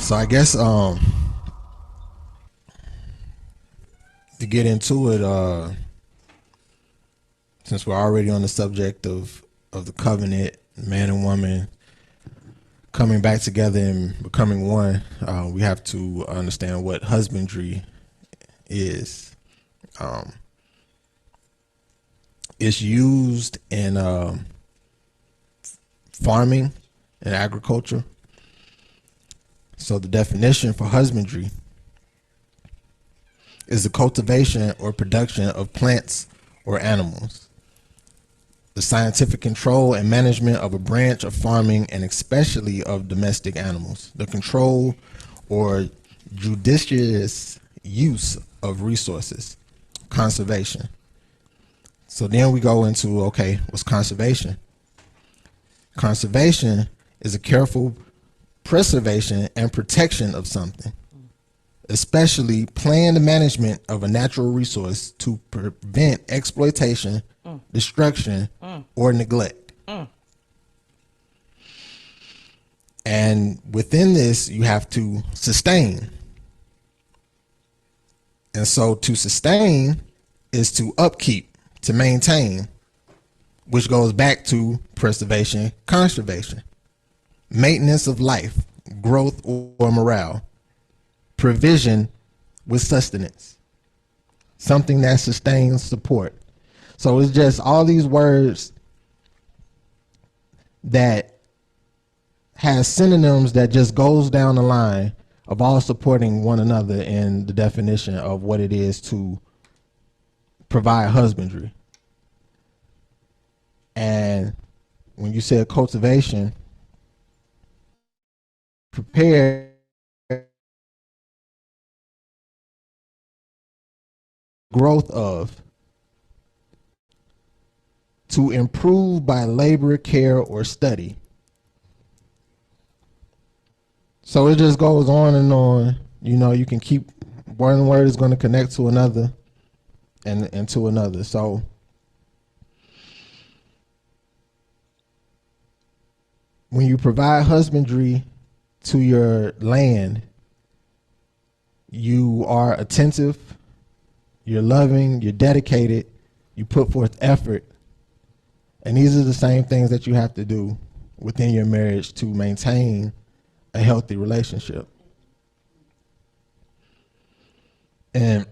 So I guess to get into it, since we're already on the subject of the covenant, man and woman coming back together and becoming one, we have to understand what husbandry is. It's used in farming and agriculture. So the definition for husbandry is the cultivation or production of plants or animals, the scientific control and management of a branch of farming and especially of domestic animals, the control or judicious use of resources, conservation. So then we go into, okay, what's conservation? Conservation is a careful preservation and protection of something, especially planned management of a natural resource to prevent exploitation, destruction, or neglect. And within this, you have to sustain. And so to sustain is to upkeep, to maintain, which goes back to preservation, conservation, maintenance of life, growth or morale, provision with sustenance, something that sustains support. So it's just all these words that has synonyms that just goes down the line of all supporting one another in the definition of what it is to provide husbandry. And when you say cultivation, prepare growth of, to improve by labor, care, or study. So it just goes on and on. You know, you can keep, one word is going to connect to another and to another. So when you provide husbandry to your land, you are attentive, you're loving, you're dedicated, you put forth effort. And these are the same things that you have to do within your marriage to maintain a healthy relationship. And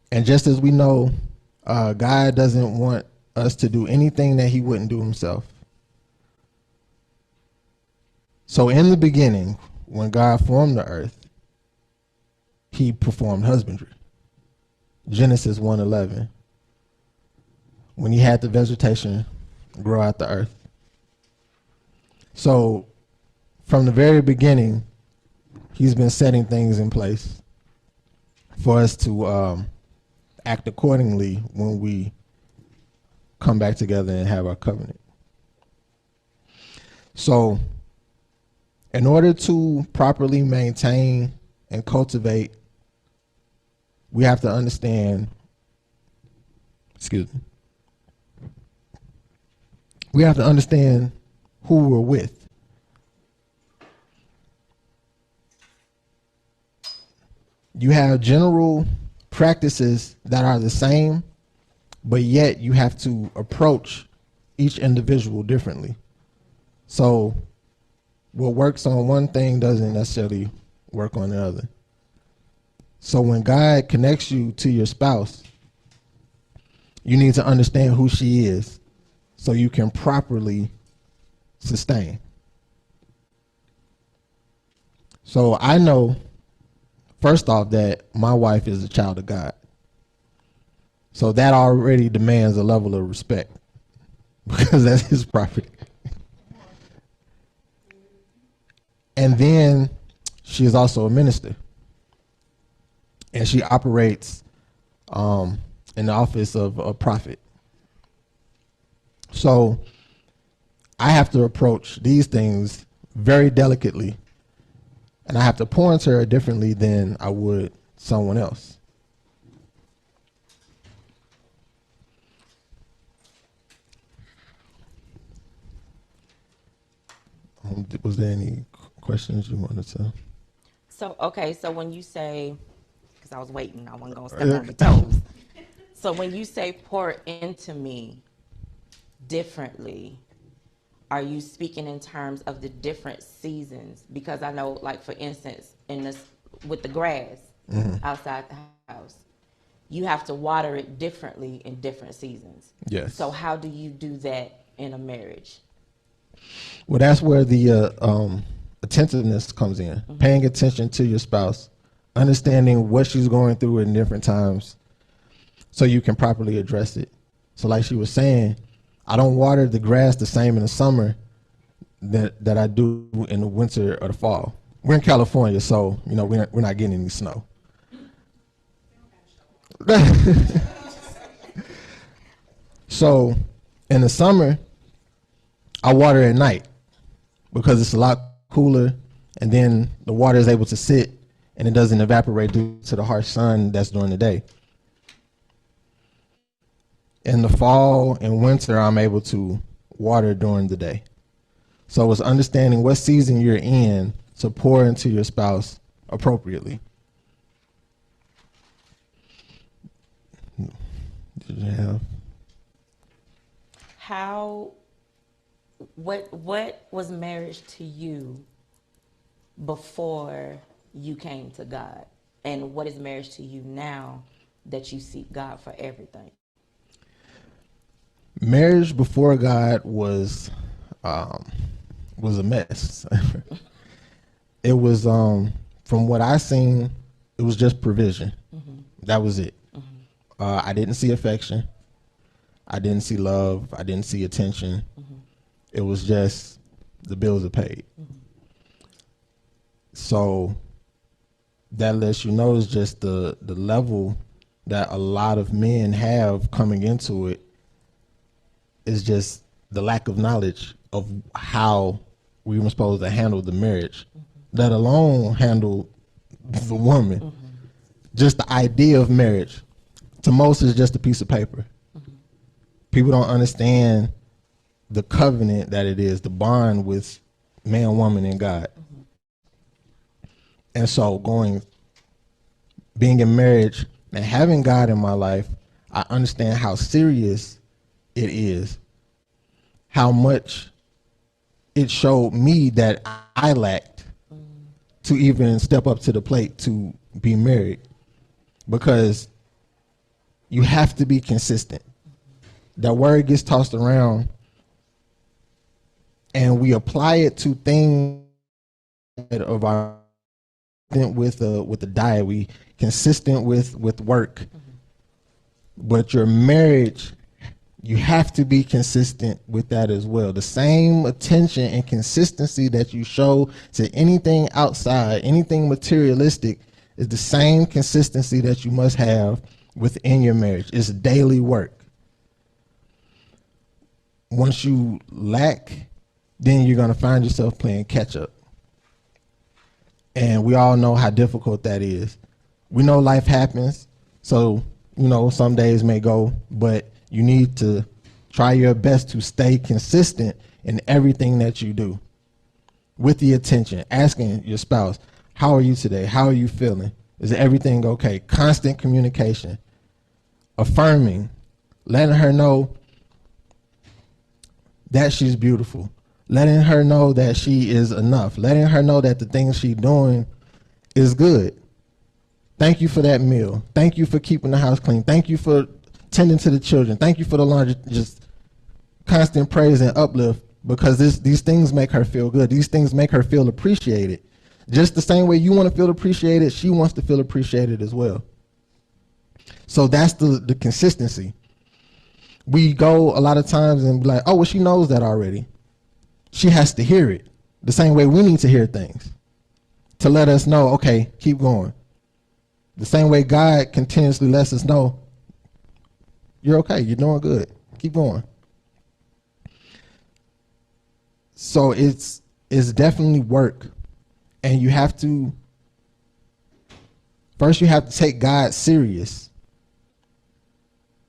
and just as we know, God doesn't want us to do anything that he wouldn't do himself. So in the beginning, when God formed the earth, he performed husbandry. Genesis 1:11. When he had the vegetation grow out the earth. So from the very beginning, he's been setting things in place for us to act accordingly when we come back together and have our covenant. So in order to properly maintain and cultivate, we have to understand, we have to understand who we're with. You have general practices that are the same, but yet you have to approach each individual differently. So what works on one thing doesn't necessarily work on the other. So when God connects you to your spouse, you need to understand who she is so you can properly sustain. So I know, first off, that my wife is a child of God. So that already demands a level of respect because that's his property. And then she is also a minister. And she operates in the office of a prophet. So I have to approach these things very delicately, and I have to pour into her differently than I would someone else. Was there any questions you wanted to? So, okay, so when you say, because I was waiting, I wasn't going to step on the toes. So when you say pour into me differently, are you speaking in terms of the different seasons? Because I know, like, for instance, in this, with the grass outside the house, you have to water it differently in different seasons. Yes. So how do you do that in a marriage? Well, that's where the attentiveness comes in. Paying attention to your spouse, understanding what she's going through in different times, so you can properly address it. So, like she was saying, I don't water the grass the same in the summer that I do in the winter or the fall. We're in California, so we're not getting any snow. So, in the summer, I water at night because it's a lot cooler, and then the water is able to sit and it doesn't evaporate due to the harsh sun that's during the day. In the fall and winter, I'm able to water during the day. So it's understanding what season you're in to pour into your spouse appropriately. Did you have? What was marriage to you before you came to God? And what is marriage to you now that you seek God for everything? Marriage before God was a mess. It was from what I seen, it was just provision. That was it. I didn't see affection. I didn't see love. I didn't see attention. It was just the bills are paid. So that lets you know is just the level that a lot of men have coming into it is just the lack of knowledge of how we were supposed to handle the marriage, let alone handle the woman. Just the idea of marriage to most is just a piece of paper. People don't understand the covenant that it is, the bond with man, woman, and God. And so being in marriage and having God in my life, I understand how serious it is, how much it showed me that I lacked to even step up to the plate to be married, because you have to be consistent. That word gets tossed around and we apply it to things of our with the diet, we consistent with work. But your marriage, you have to be consistent with that as well. The same attention and consistency that you show to anything outside, anything materialistic, is the same consistency that you must have within your marriage. It's daily work. Once you lack, then you're going to find yourself playing catch up. And we all know how difficult that is. We know life happens, so some days may go, but you need to try your best to stay consistent in everything that you do, with the attention, asking your spouse, how are you today? How are you feeling? Is everything okay? Constant communication, affirming, letting her know that she's beautiful, letting her know that she is enough, letting her know that the things she's doing is good. Thank you for that meal. Thank you for keeping the house clean. Thank you for tending to the children. Thank you for the laundry. Just constant praise and uplift, because these things make her feel good. These things make her feel appreciated. Just the same way you want to feel appreciated, she wants to feel appreciated as well. So that's the consistency. We go a lot of times and be like, oh, well, she knows that already. She has to hear it the same way we need to hear things to let us know, okay, keep going. The same way God continuously lets us know, you're okay, you're doing good, keep going. So it's definitely work. And you have to take God serious.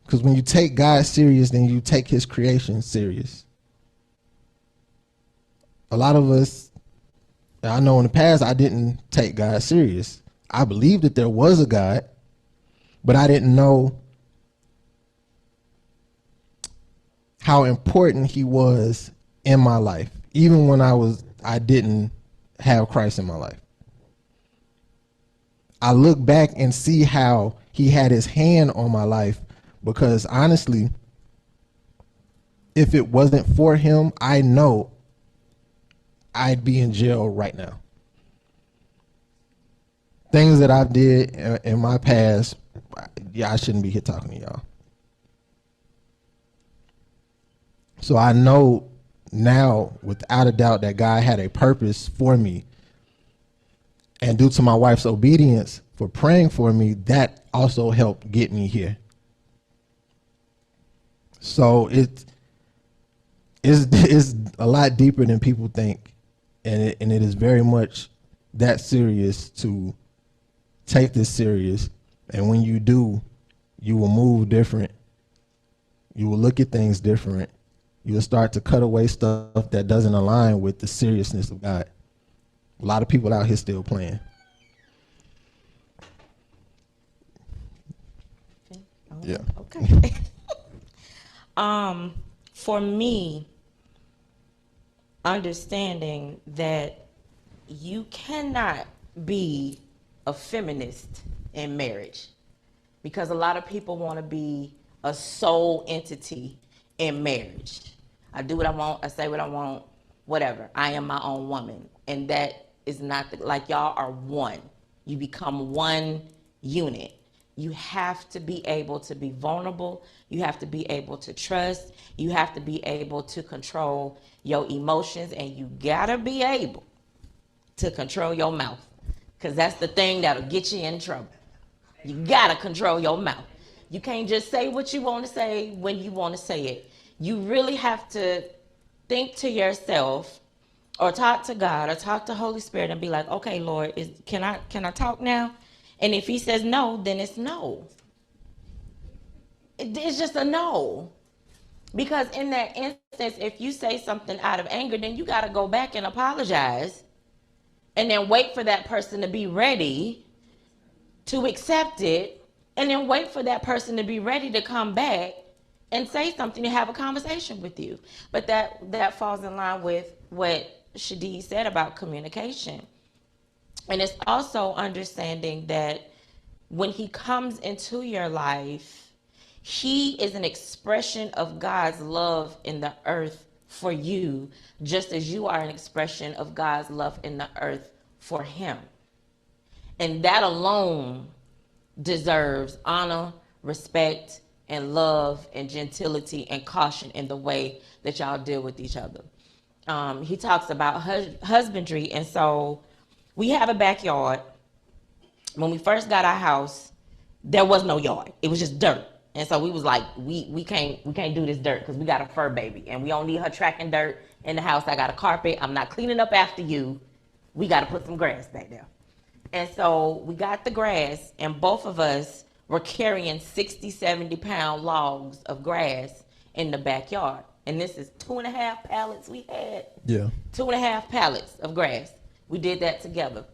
Because when you take God serious, then you take his creation serious. A lot of us I know in the past I didn't take God serious. I believed that there was a God, but I didn't know how important he was in my life, even when I didn't have Christ in my life. I look back and see how he had his hand on my life, because honestly, if it wasn't for him, I know I'd be in jail right now. Things that I did in my past, yeah, I shouldn't be here talking to y'all. So I know now without a doubt that God had a purpose for me. And due to my wife's obedience for praying for me, that also helped get me here. So it's a lot deeper than people think. And it is very much that serious to take this serious. And when you do, you will move different. You will look at things different. You'll start to cut away stuff that doesn't align with the seriousness of God. A lot of people out here still playing. Yeah. Okay. For me, understanding that you cannot be a feminist in marriage, because a lot of people want to be a sole entity in marriage. I do what I want, I say what I want, whatever. I am my own woman. And that is not like y'all are one. You become one unit. You have to be able to be vulnerable. You have to be able to trust. You have to be able to control your emotions, and you gotta be able to control your mouth, because that's the thing that'll get you in trouble. You gotta control your mouth. You can't just say what you want to say when you want to say it. You really have to think to yourself, or talk to God, or talk to Holy Spirit, and be like, okay, Lord, can I talk now? And if he says no, then it's no. It's just a no. Because in that instance, if you say something out of anger, then you got to go back and apologize, and then wait for that person to be ready to accept it, and then wait for that person to be ready to come back and say something, to have a conversation with you. But that falls in line with what Shadi said about communication. And it's also understanding that when he comes into your life, he is an expression of God's love in the earth for you, just as you are an expression of God's love in the earth for him. And that alone deserves honor, respect, and love, and gentility, and caution in the way that y'all deal with each other. He talks about husbandry. And so we have a backyard. When we first got our house, there was no yard. It was just dirt. And so we was like, we can't do this dirt, because we got a fur baby, and we don't need her tracking dirt in the house. I got a carpet. I'm not cleaning up after you. We got to put some grass back there. And so we got the grass, and both of us were carrying 60, 70-pound logs of grass in the backyard. And this is 2.5 pallets we had. Yeah. 2.5 pallets of grass. We did that together.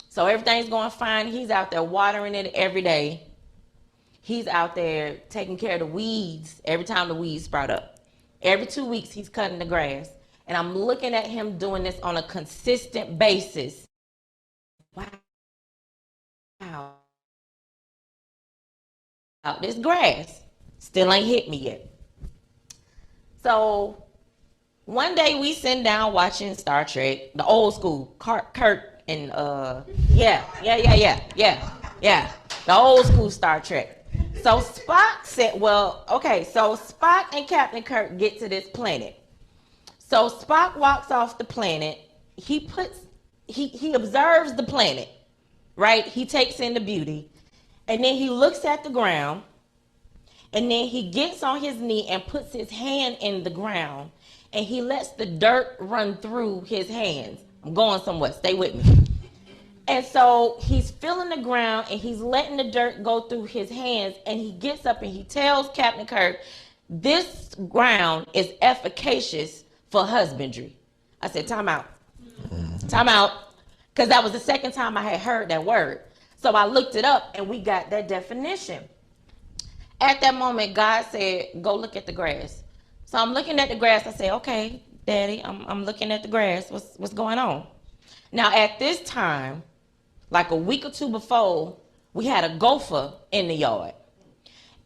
So everything's going fine. He's out there watering it every day. He's out there taking care of the weeds every time the weeds sprout up. Every 2 weeks, he's cutting the grass. And I'm looking at him doing this on a consistent basis. Wow. This grass still ain't hit me yet. So one day we sitting down watching Star Trek, the old school, Kirk and the old school Star Trek. So Spock said, well, okay, so Spock and Captain Kirk get to this planet. So Spock walks off the planet. He observes the planet, right? He takes in the beauty. And then he looks at the ground. And then he gets on his knee and puts his hand in the ground. And he lets the dirt run through his hands. I'm going somewhere. Stay with me. And so he's feeling the ground, and he's letting the dirt go through his hands. And he gets up and he tells Captain Kirk, this ground is efficacious for husbandry. I said, time out. Time out. Because that was the second time I had heard that word. So I looked it up and we got that definition. At that moment, God said, go look at the grass. So I'm looking at the grass. I say, okay, Daddy, I'm looking at the grass. What's going on? Now, at this time, like a week or two before, we had a gopher in the yard.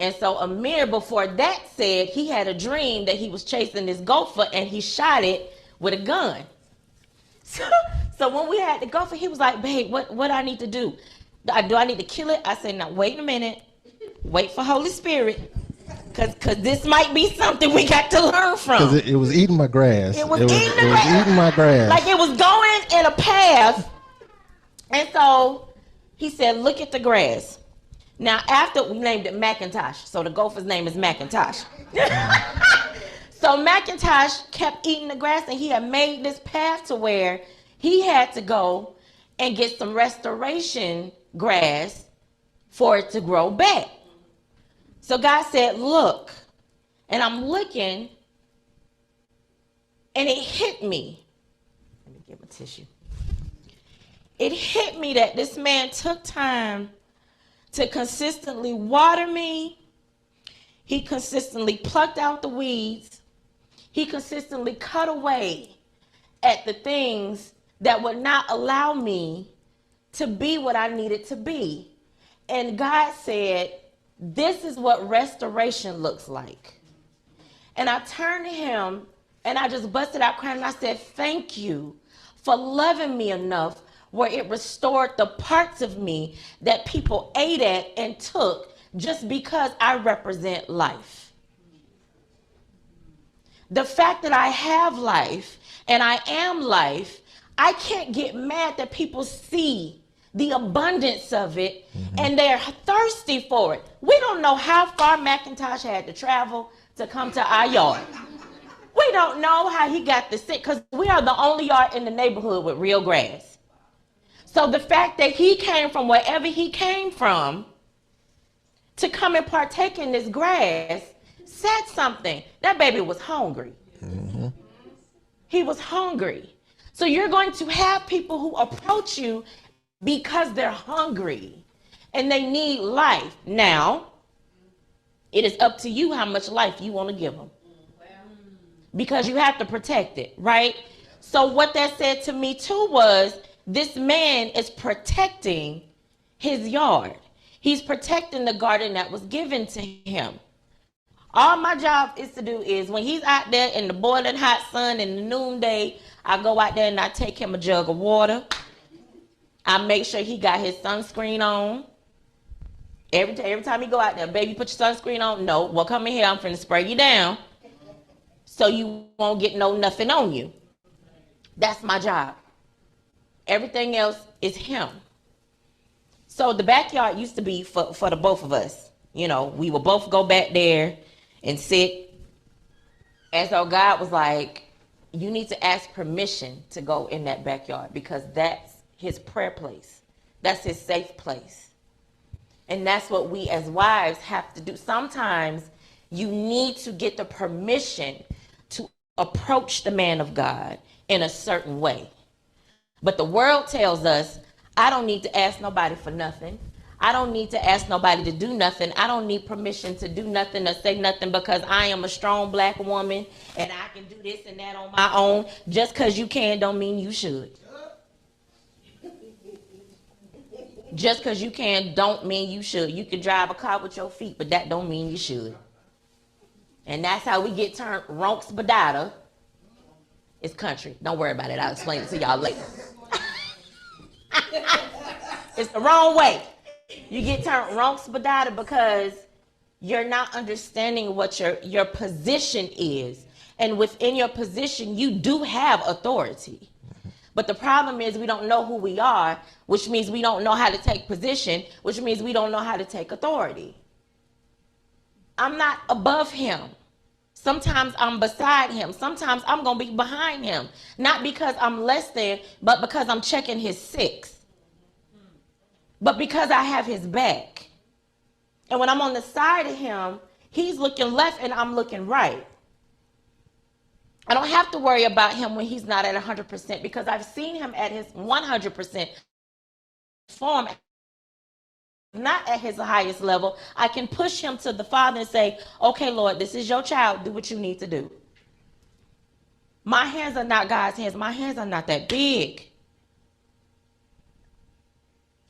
And so Amir, before that, said he had a dream that he was chasing this gopher and he shot it with a gun. So when we had the gopher, he was like, babe, what I need to do? Do I need to kill it? I said, now, wait a minute. Wait for Holy Spirit. Because this might be something we got to learn from. Because it was eating my grass. It was eating my grass. Like it was going in a path. And so he said, look at the grass. Now, after we named it Macintosh. So the gopher's name is Macintosh. So Macintosh kept eating the grass, and he had made this path to where he had to go and get some restoration grass for it to grow back. So God said, look, and I'm looking, and it hit me. Let me get my tissue. It hit me that this man took time to consistently water me. He consistently plucked out the weeds. He consistently cut away at the things that would not allow me to be what I needed to be. And God said, this is what restoration looks like. And I turned to him and I just busted out crying and I said, thank you for loving me enough where it restored the parts of me that people ate at and took just because I represent life. The fact that I have life and I am life, I can't get mad that people see the abundance of it and they're thirsty for it. We don't know how far Macintosh had to travel to come to our yard. We don't know how he got the sick because we are the only yard in the neighborhood with real grass. So the fact that he came from wherever he came from to come and partake in this grass said something. That baby was hungry. He was hungry. So you're going to have people who approach you because they're hungry and they need life. Now, it is up to you how much life you want to give them. Because you have to protect it, right? So what that said to me too was, this man is protecting his yard. He's protecting the garden that was given to him. All my job is to do is when he's out there in the boiling hot sun in the noonday, I go out there and I take him a jug of water. I make sure he got his sunscreen on. Every time he go out there, baby, put your sunscreen on. No, well, come in here. I'm finna spray you down so you won't get nothing on you. That's my job. Everything else is him. So the backyard used to be for the both of us. You know, we would both go back there and sit. And so God was like, you need to ask permission to go in that backyard because that's his prayer place. That's his safe place. And that's what we as wives have to do. Sometimes you need to get the permission to approach the man of God in a certain way. But the world tells us, I don't need to ask nobody for nothing. I don't need to ask nobody to do nothing. I don't need permission to do nothing or say nothing because I am a strong black woman and I can do this and that on my own. Just because you can don't mean you should. Just because you can don't mean you should. You can drive a car with your feet, but that don't mean you should. And that's how we get turned ronks badada. It's country. Don't worry about it. I'll explain it to y'all later. It's the wrong way. You get turned ronks badada because you're not understanding what your position is. And within your position, you do have authority. But the problem is we don't know who we are, which means we don't know how to take position, which means we don't know how to take authority. I'm not above him. Sometimes I'm beside him. Sometimes I'm going to be behind him. Not because I'm less than, but because I'm checking his 6. But because I have his back. And when I'm on the side of him, he's looking left and I'm looking right. I don't have to worry about him when he's not at 100% because I've seen him at his 100% form, not at his highest level. I can push him to the Father and say, okay, Lord, this is your child. Do what you need to do. My hands are not God's hands. My hands are not that big.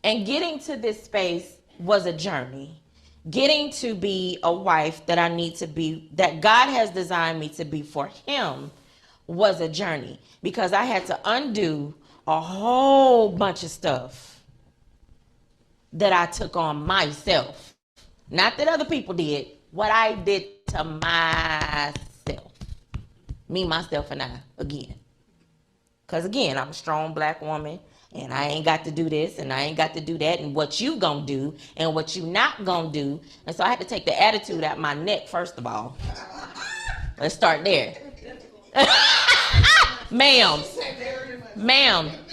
And getting to this space was a journey. Getting to be a wife that I need to be, that God has designed me to be for him, was a journey because I had to undo a whole bunch of stuff that I took on myself. Not that other people did, what I did to myself. Me, myself, and I, again. Because again, I'm a strong black woman and I ain't got to do this and I ain't got to do that and what you gonna do and what you not gonna do. And so I had to take the attitude out my neck first of all. Let's start there. Ma'am,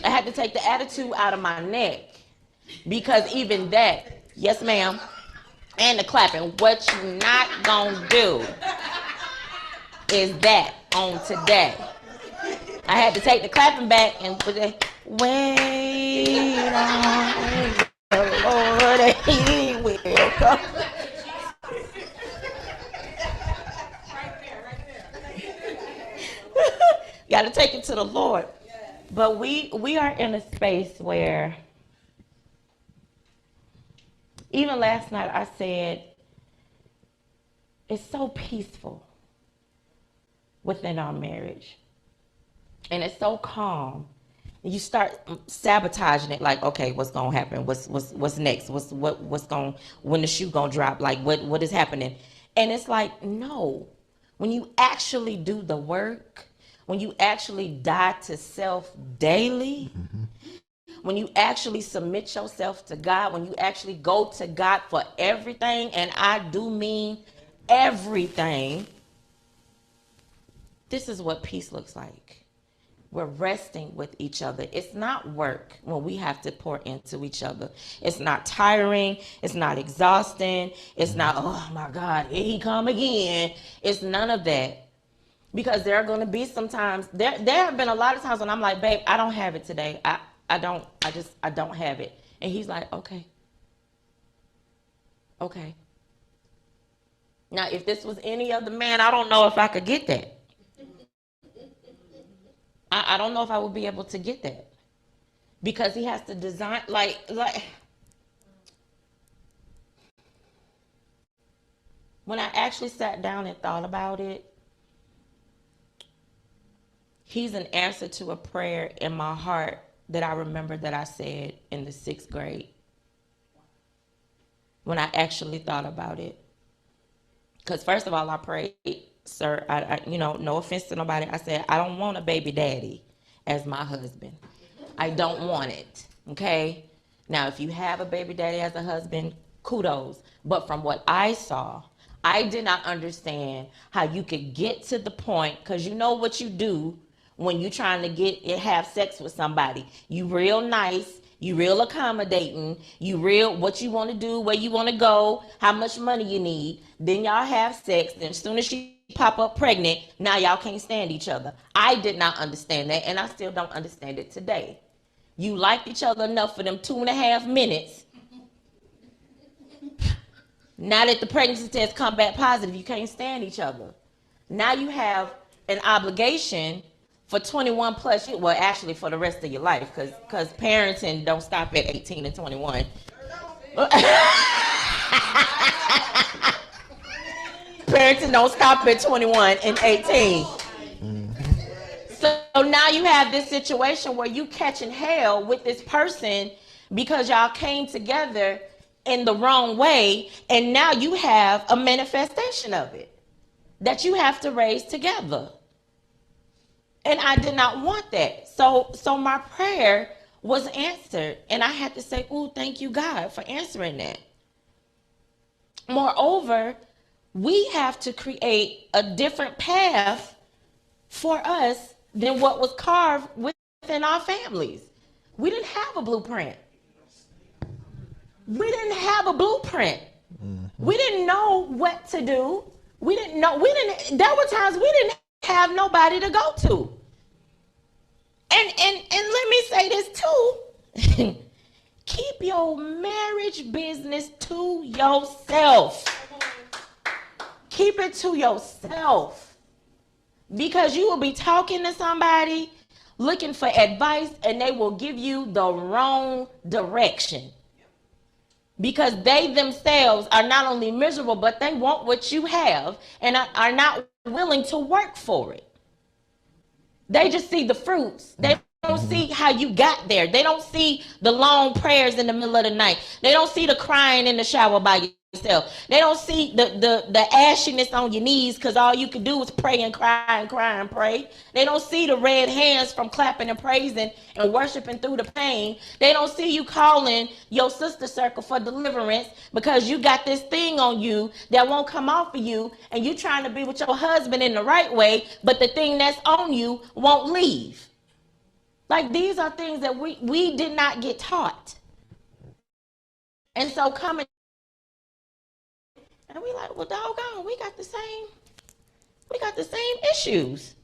I had to take the attitude out of my neck because even that, yes ma'am, and the clapping, what you not gonna do is that on today. I had to take the clapping back and put it, wait on the Lord and he will come. Got to take it to the Lord. But we are in a space where, even last night I said, it's so peaceful within our marriage. And it's so calm. You start sabotaging it, like, okay, what's gonna happen? What's next? What's going, when the shoe gonna drop? Like, what is happening? And it's like, no. When you actually do the work, when you actually die to self daily, when you actually submit yourself to God, when you actually go to God for everything, and I do mean everything, this is what peace looks like. We're resting with each other. It's not work when we have to pour into each other. It's not tiring. It's not exhausting. It's not, oh my God, here he come again. It's none of that. Because there are going to be some times, there have been a lot of times when I'm like, babe, I don't have it today. I don't have it. And he's like, okay. Okay. Now, if this was any other man, I don't know if I could get that. I don't know if I would be able to get that. Because he has to design, like, when I actually sat down and thought about it, he's an answer to a prayer in my heart that I remember that I said in the 6th grade. When I actually thought about it. Because first of all, I prayed, sir, no offense to nobody. I said, I don't want a baby daddy as my husband. I don't want it, okay? Now, if you have a baby daddy as a husband, kudos. But from what I saw, I did not understand how you could get to the point, because you know what you do when you're trying to have sex with somebody. You real nice. You real accommodating. You real what you want to do, where you want to go, how much money you need. Then y'all have sex. Then as soon as she pop up pregnant, now y'all can't stand each other. I did not understand that, and I still don't understand it today. You liked each other enough for them 2.5 minutes. Now that the pregnancy test come back positive, you can't stand each other. Now you have an obligation for 21 plus years, well, actually for the rest of your life, because parenting don't stop at 18 and 21. Parenting don't stop at 21 and 18. So now you have this situation where you catching hell with this person because y'all came together in the wrong way, and now you have a manifestation of it that you have to raise together. And I did not want that. So my prayer was answered. And I had to say, oh, thank you, God, for answering that. Moreover, we have to create a different path for us than what was carved within our families. We didn't have a blueprint. We didn't have a blueprint. We didn't know what to do. There were times we didn't have nobody to go to. And let me say this too. Keep your marriage business to yourself. Keep it to yourself. Because you will be talking to somebody, looking for advice, and they will give you the wrong direction. Because they themselves are not only miserable, but they want what you have and are not willing to work for it. They just see the fruits. They don't see how you got there. They don't see the long prayers in the middle of the night. They don't see the crying in the shower by yourself. They don't see the ashiness on your knees because all you can do is pray and cry and cry and pray. They don't see the red hands from clapping and praising and worshiping through the pain. They don't see you calling your sister circle for deliverance because you got this thing on you that won't come off of you, and you trying to be with your husband in the right way, but the thing that's on you won't leave. Like, these are things that we did not get taught. And so coming, and we like, well, doggone, we got the same issues.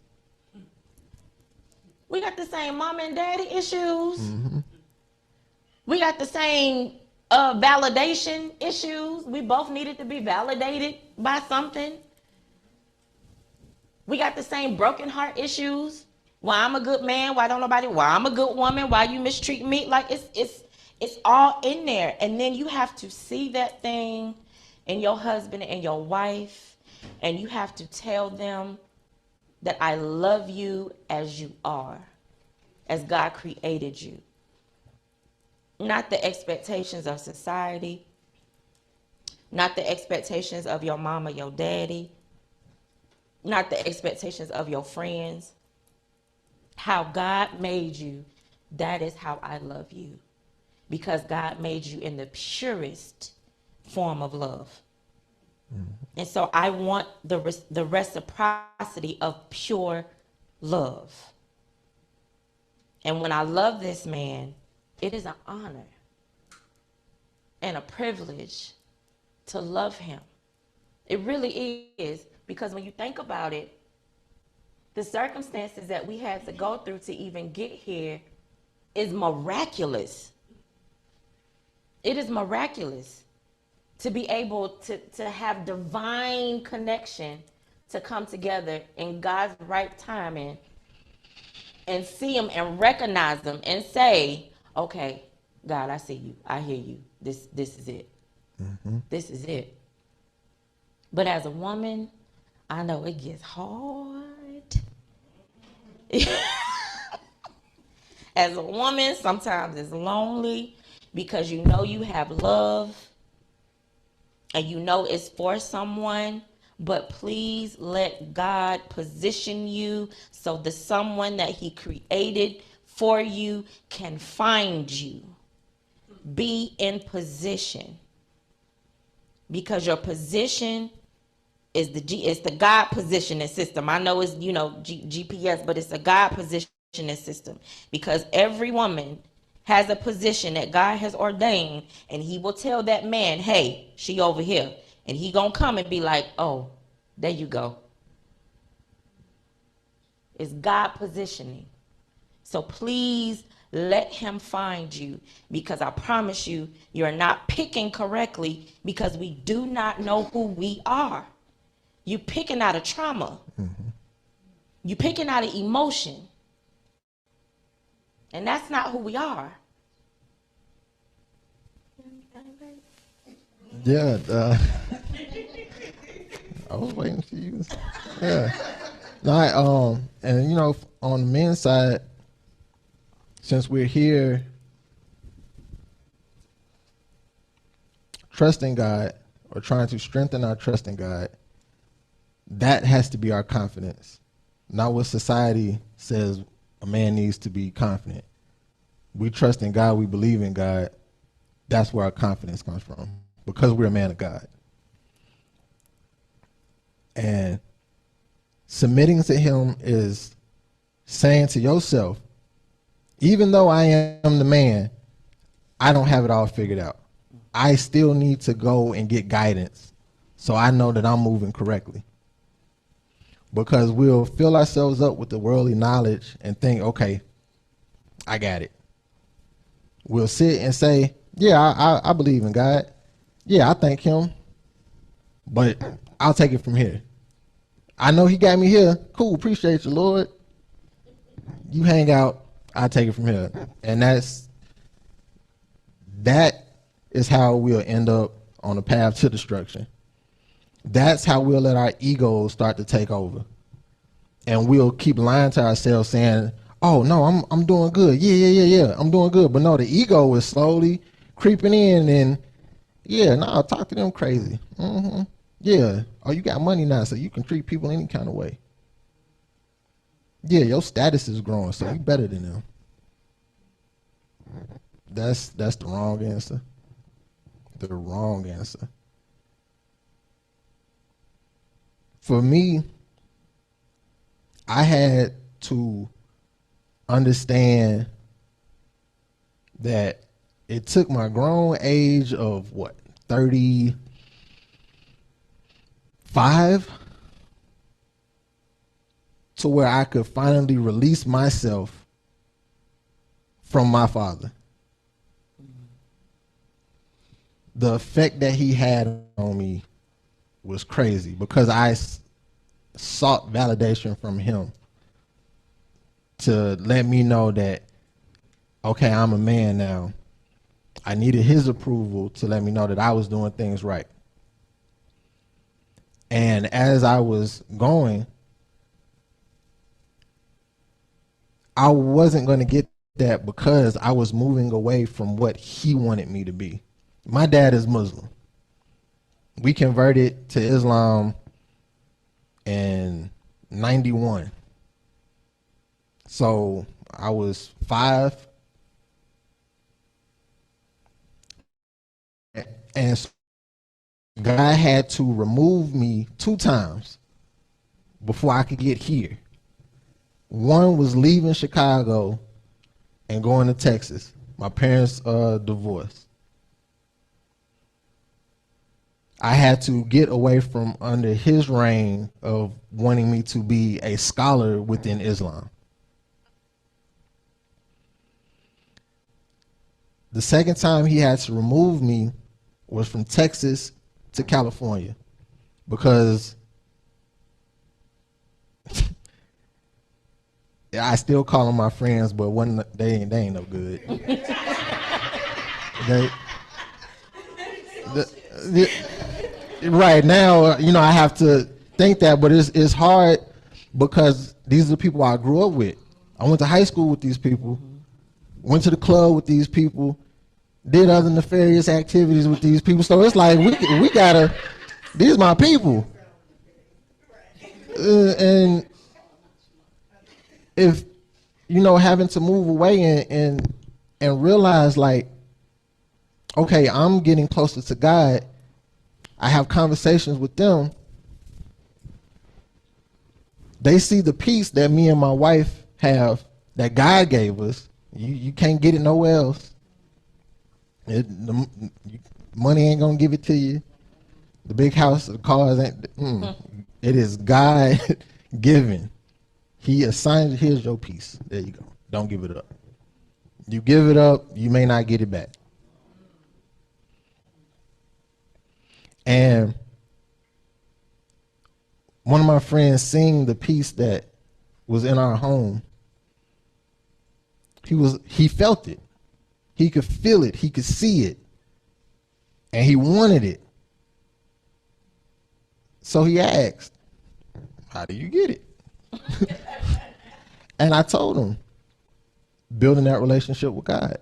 We got the same mom and daddy issues. Mm-hmm. We got the same validation issues. We both needed to be validated by something. We got the same broken heart issues. Why I'm a good man? Why don't nobody? Why I'm a good woman? Why you mistreat me? Like, it's all in there. And then you have to see that thing in your husband and your wife, and you have to tell them that I love you as you are, as God created you. Not the expectations of society, not the expectations of your mama, your daddy, not the expectations of your friends. How God made you, that is how I love you. Because God made you in the purest form of love. Mm-hmm. And so I want the reciprocity of pure love. And when I love this man, it is an honor and a privilege to love him. It really is, because when you think about it, the circumstances that we had to go through to even get here is miraculous. It is miraculous to be able to have divine connection, to come together in God's right timing and see him and recognize them and say, okay, God, I see you. I hear you. This is it. Mm-hmm. This is it. But as a woman, I know it gets hard. As a woman, sometimes it's lonely because you know you have love and you know it's for someone, but please let God position you so the someone that he created for you can find you. Be in position, because your position is the God positioning system. I know it's, GPS, but it's a God positioning system, because every woman has a position that God has ordained, and he will tell that man, hey, she over here. And he gonna come and be like, oh, there you go. It's God positioning. So please let him find you, because I promise you, you're not picking correctly, because we do not know who we are. You picking out of trauma. Mm-hmm. You picking out of emotion. And that's not who we are. Yeah. I was waiting for you. Yeah. No, and on the men's side, since we're here trusting God, or trying to strengthen our trust in God, that has to be our confidence. Not what society says a man needs to be confident. We trust in God, we believe in God. That's where our confidence comes from, because we're a man of God. And submitting to him is saying to yourself, even though I am the man, I don't have it all figured out. I still need to go and get guidance so I know that I'm moving correctly. because we'll fill ourselves up with the worldly knowledge and think, okay, I got it. We'll sit and say, yeah, I believe in God. Yeah, I thank him, but I'll take it from here. I know he got me here. Cool, appreciate you, Lord. You hang out, I'll take it from here. And that is how we'll end up on a path to destruction. That's how we'll let our egos start to take over. And we'll keep lying to ourselves saying, oh no, I'm doing good. Yeah, I'm doing good. But no, the ego is slowly creeping in and yeah, no, talk to them crazy. Yeah. Oh, you got money now, so you can treat people any kind of way. Yeah, your status is growing, so you better than them. That's the wrong answer. The wrong answer. For me, I had to understand that it took my grown age of 35 to where I could finally release myself from my father. The effect that he had on me was crazy because I sought validation from him to let me know that, okay, I'm a man now. I needed his approval to let me know that I was doing things right. And as I was going, I wasn't going to get that because I was moving away from what he wanted me to be. My dad is Muslim. We converted to Islam in 91. So I was 5. And so God had to remove me 2 times before I could get here. One was leaving Chicago and going to Texas. My parents divorced. I had to get away from under his reign of wanting me to be a scholar within Islam. The second time he had to remove me was from Texas to California because I still call them my friends, but they ain't no good. Right now, I have to think that, but it's hard because these are the people I grew up with. I went to high school with these people, went to the club with these people, did other nefarious activities with these people. So it's like we gotta. These are my people, and if having to move away and realize like, okay, I'm getting closer to God. I have conversations with them. They see the peace that me and my wife have that God gave us. You can't get it nowhere else. Money ain't gonna give it to you. The big house, the cars ain't. It is God given. He assigned, here's your peace. There you go. Don't give it up. You give it up, you may not get it back. And one of my friends sing the piece that was in our home. He felt it. He could feel it. He could see it. And he wanted it. So he asked, how do you get it? And I told him, building that relationship with God,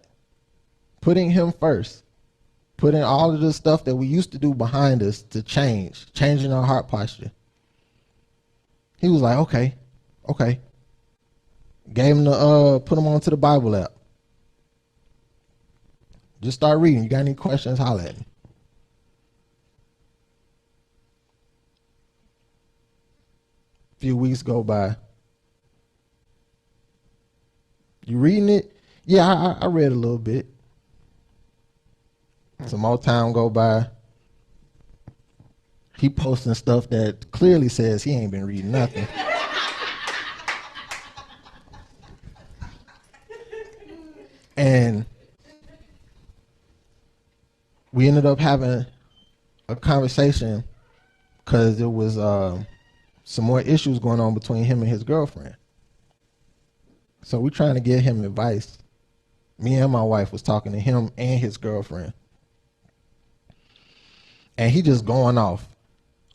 putting him first, putting all of the stuff that we used to do behind us to changing our heart posture. He was like, okay. Gave him put him onto the Bible app. Just start reading. You got any questions, holler at me. A few weeks go by. You reading it? Yeah, I read a little bit. Some more time go by. he posting stuff that clearly says he ain't been reading nothing. And we ended up having a conversation because there was some more issues going on between him and his girlfriend. So we trying to give him advice. Me and my wife was talking to him and his girlfriend. And he just going off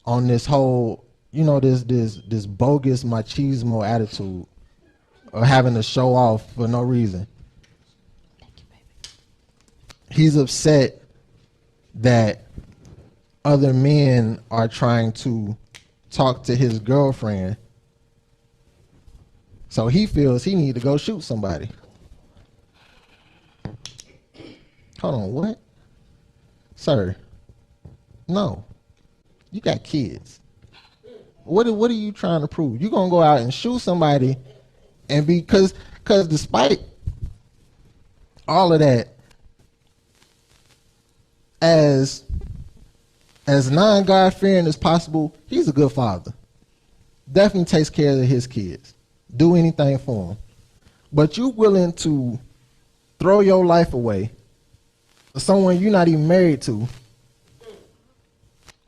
on this whole, this bogus machismo attitude of having to show off for no reason. He's upset that other men are trying to talk to his girlfriend, so he feels he need to go shoot somebody. Hold on, what? Sir, no. You got kids. What are you trying to prove? You gonna go out and shoot somebody and because despite all of that, as non-God fearing as possible, he's a good father. Definitely takes care of his kids. Do anything for them. But you willing to throw your life away for someone you're not even married to,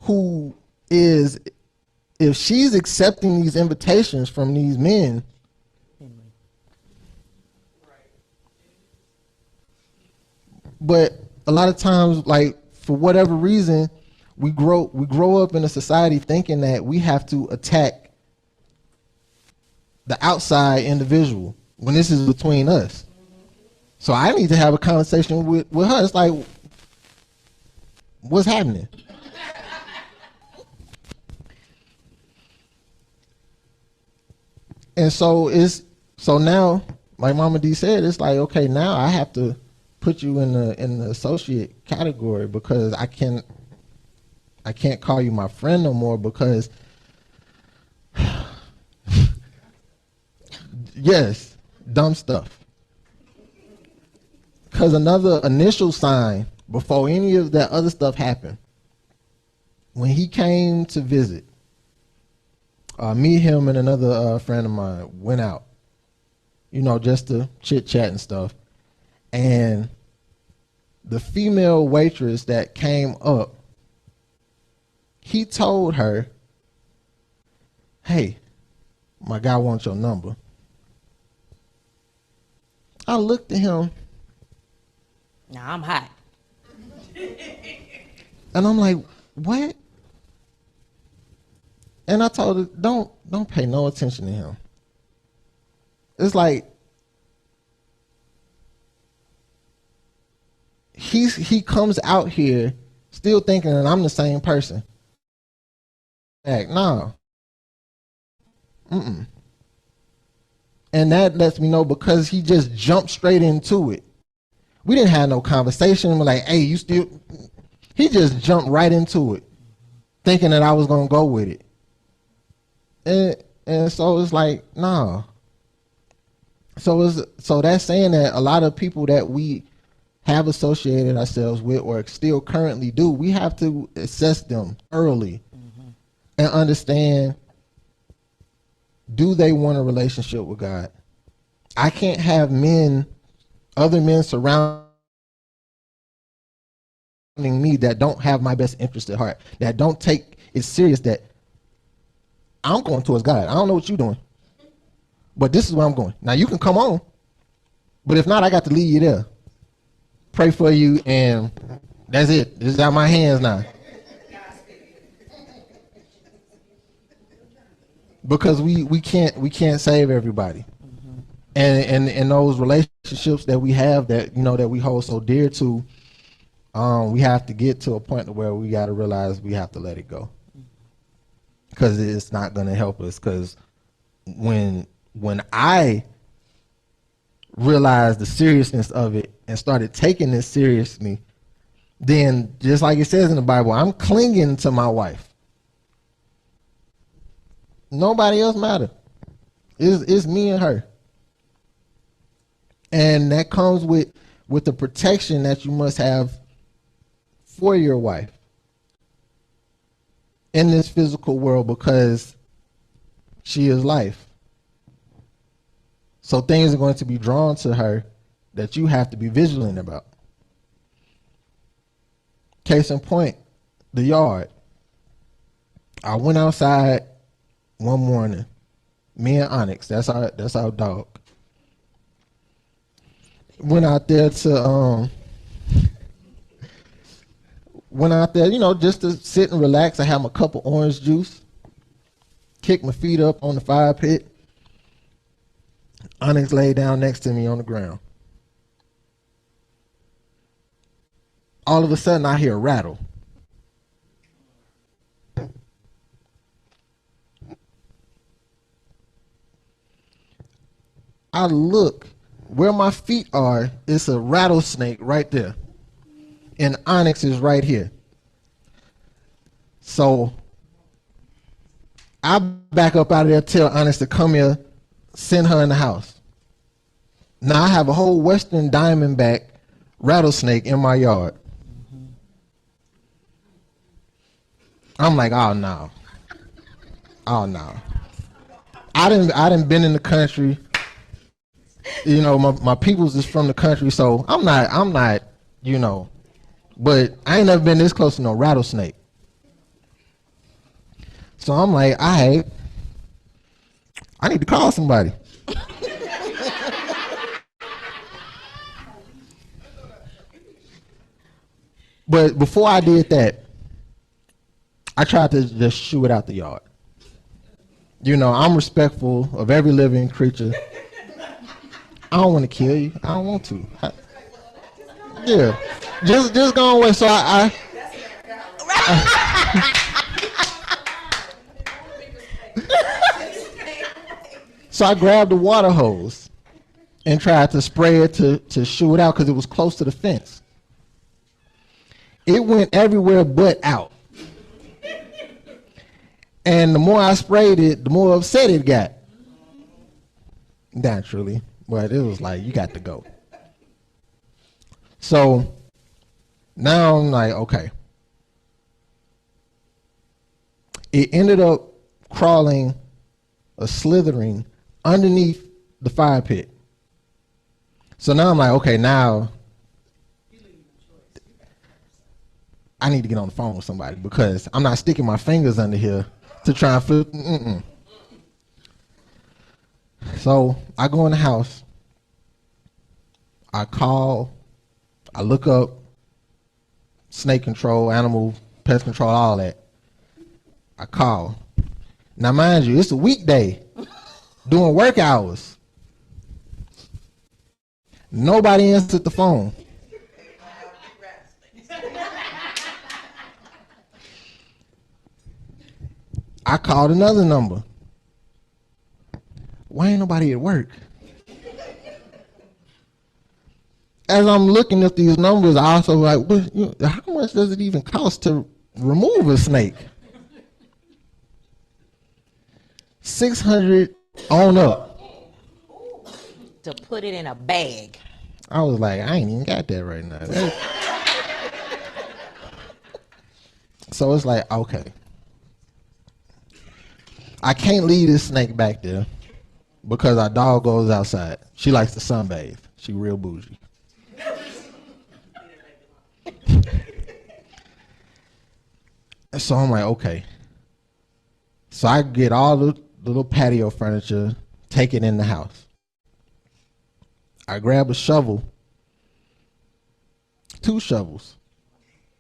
who is, if she's accepting these invitations from these men, but a lot of times, like, for whatever reason, we grow up in a society thinking that we have to attack the outside individual when this is between us. So I need to have a conversation with her. It's like, what's happening? And so now, like Mama D said, it's like, okay, now I have to put you in the associate category because I can't call you my friend no more because yes, dumb stuff. Because another initial sign before any of that other stuff happened, when he came to visit, me, him, and another friend of mine went out, just to chit chat and stuff. And the female waitress that came up, he told her, "Hey, my guy wants your number." I looked at him. Now I'm hot. And I'm like, what? And I told her, don't pay no attention to him. It's like, he comes out here still thinking that I'm the same person. Heck, no. And that lets me know because he just jumped straight into it. We didn't have no conversation. We're like, hey, you still... He just jumped right into it, thinking that I was going to go with it. And so it's like, nah. So that's saying that a lot of people that we have associated ourselves with or still currently do, we have to assess them thoroughly and understand, do they want a relationship with God? I can't have other men surrounding me that don't have my best interest at heart, that don't take it serious, that I'm going towards God. I don't know what you're doing, but this is where I'm going. Now you can come on, but if not, I got to leave you there. Pray for you, and that's it. This is out my hands now. Because we can't save everybody. And those relationships that we have that that we hold so dear to, we have to get to a point where we got to realize we have to let it go, because it's not going to help us. Because when I realized the seriousness of it and started taking this seriously, then just like it says in the Bible, I'm clinging to my wife. Nobody else matter. It's me and her. And that comes with the protection that you must have for your wife. in this physical world because she is life. So things are going to be drawn to her that you have to be vigilant about. Case in point, the yard. I went outside one morning. Me and Onyx, that's our dog. Went out there, just to sit and relax. I had my cup of orange juice, kicked my feet up on the fire pit. Onyx laid down next to me on the ground. All of a sudden, I hear a rattle. I look where my feet are. It's a rattlesnake right there, and Onyx is right here. So I back up out of there, tell Onyx to come here, send her in the house. Now I have a whole Western Diamondback rattlesnake in my yard. I'm like, oh no. Oh no. I didn't been in the country. My peoples is from the country, so I'm not, but I ain't never been this close to no rattlesnake. So I'm like, I need to call somebody. But before I did that, I tried to just shoo it out the yard. I'm respectful of every living creature. I don't want to kill you. I don't want to. Yeah, just go away. So so I grabbed the water hose and tried to spray it to shoo it out because it was close to the fence. It went everywhere but out. And the more I sprayed it, the more upset it got. Naturally. But it was like, you got to go. So now I'm like, okay. It ended up crawling or slithering underneath the fire pit. So now I'm like, okay, now I need to get on the phone with somebody because I'm not sticking my fingers under here to try and flip. So I go in the house. I call. I look up snake control, animal pest control, all that. I call. Now, mind you, it's a weekday during work hours. Nobody answered the phone. I called another number. Why ain't nobody at work? As I'm looking at these numbers, I also like, how much does it even cost to remove a snake? $600 on up. To put it in a bag. I was like, I ain't even got that right now. So it's like, okay. I can't leave this snake back there because our dog goes outside. She likes to sunbathe. She real bougie. So I'm like, okay. So I get all the little patio furniture, take it in the house. I grab a shovel, 2 shovels,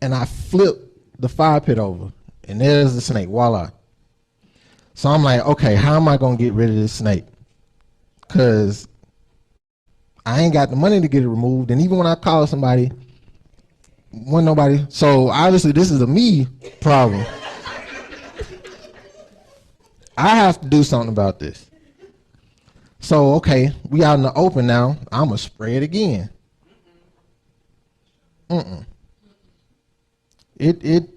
and I flip the fire pit over, and there's the snake, voila. So I'm like, okay, how am I gonna get rid of this snake? Cause I ain't got the money to get it removed, and even when I call somebody, wasn't nobody. So obviously this is a me problem. I have to do something about this. So okay, we out in the open now. I'ma spray it again. It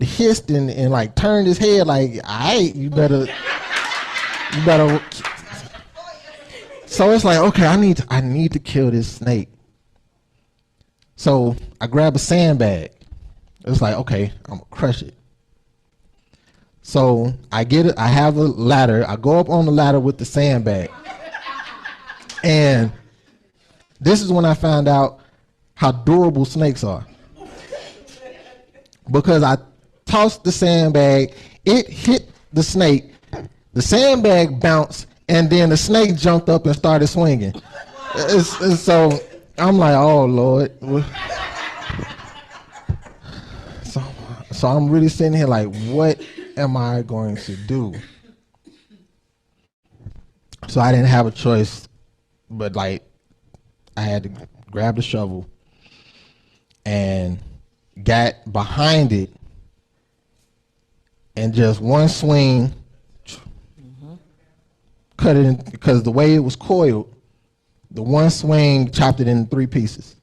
hissed and like turned his head like, alright, you better. So it's like, okay, I need to kill this snake. So I grab a sandbag. It's like, okay, I'm gonna crush it. So I get it. I have a ladder. I go up on the ladder with the sandbag. And this is when I found out how durable snakes are. Because I tossed the sandbag, it hit the snake, the sandbag bounced, and then the snake jumped up and started swinging. So I'm like, oh Lord. So I'm really sitting here like, what am I going to do? So I didn't have a choice, but like I had to grab the shovel and got behind it, and just one swing cut it in, because the way it was coiled, the one swing chopped it in 3 pieces.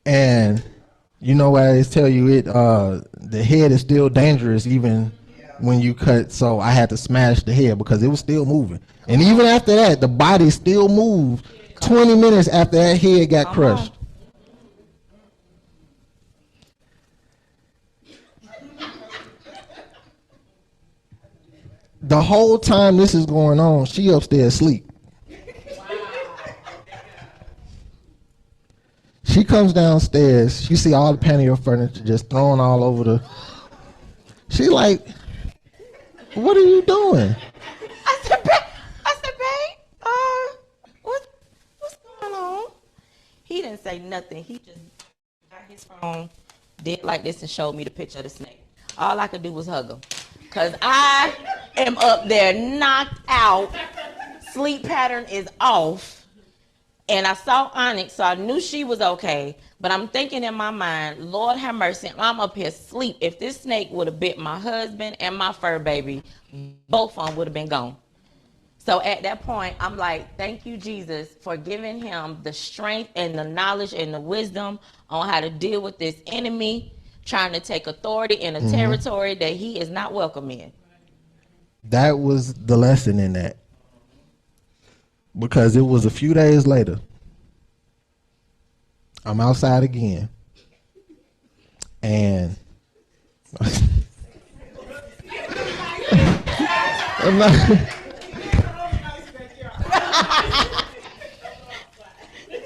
And you know what I always tell you, the head is still dangerous even when you cut, so I had to smash the head because it was still moving. And even after that, the body still moved 20 minutes after that head got crushed. The whole time this is going on, she upstairs asleep. She comes downstairs, she see all the patio furniture just thrown all over the. She like, what are you doing? I said, babe, what's going on? He didn't say nothing. He just got his phone, did like this, and showed me the picture of the snake. All I could do was hug him, cause I am up there knocked out. Sleep pattern is off. And I saw Onyx, so I knew she was okay. But I'm thinking in my mind, Lord have mercy, I'm up here asleep. If this snake would have bit my husband and my fur baby, both of them would have been gone. So at that point, I'm like, thank you, Jesus, for giving him the strength and the knowledge and the wisdom on how to deal with this enemy, trying to take authority in a territory that he is not welcome in. That was the lesson in that. Because it was a few days later, I'm outside again, and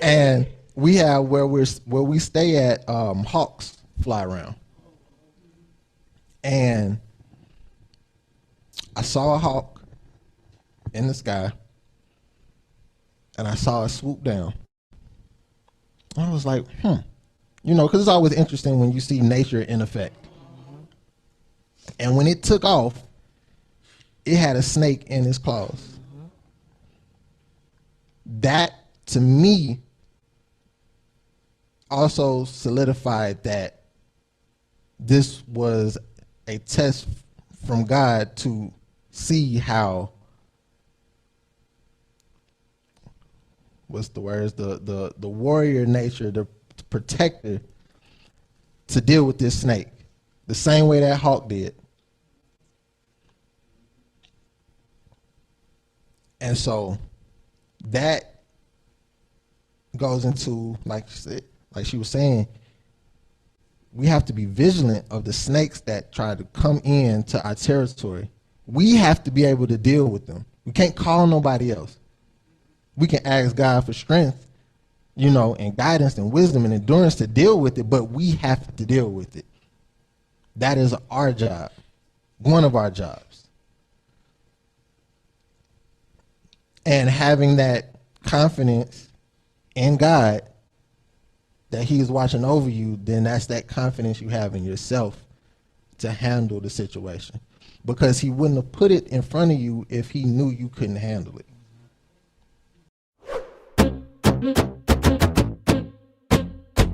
and we have where we stay at, hawks fly around, and I saw a hawk in the sky. And I saw it swoop down. I was like, you know, because it's always interesting when you see nature in effect. And when it took off, it had a snake in its claws. That, to me, also solidified that this was a test from God to see how, what's the words, the warrior nature, the protector, to deal with this snake the same way that hawk did. And so that goes into, like she was saying, we have to be vigilant of the snakes that try to come into our territory. We have to be able to deal with them. We can't call nobody else. We can ask God for strength, you know, and guidance and wisdom and endurance to deal with it, but we have to deal with it. That is our job, one of our jobs. And having that confidence in God that he is watching over you, then that's that confidence you have in yourself to handle the situation. Because he wouldn't have put it in front of you if he knew you couldn't handle it.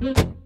Mm-hmm.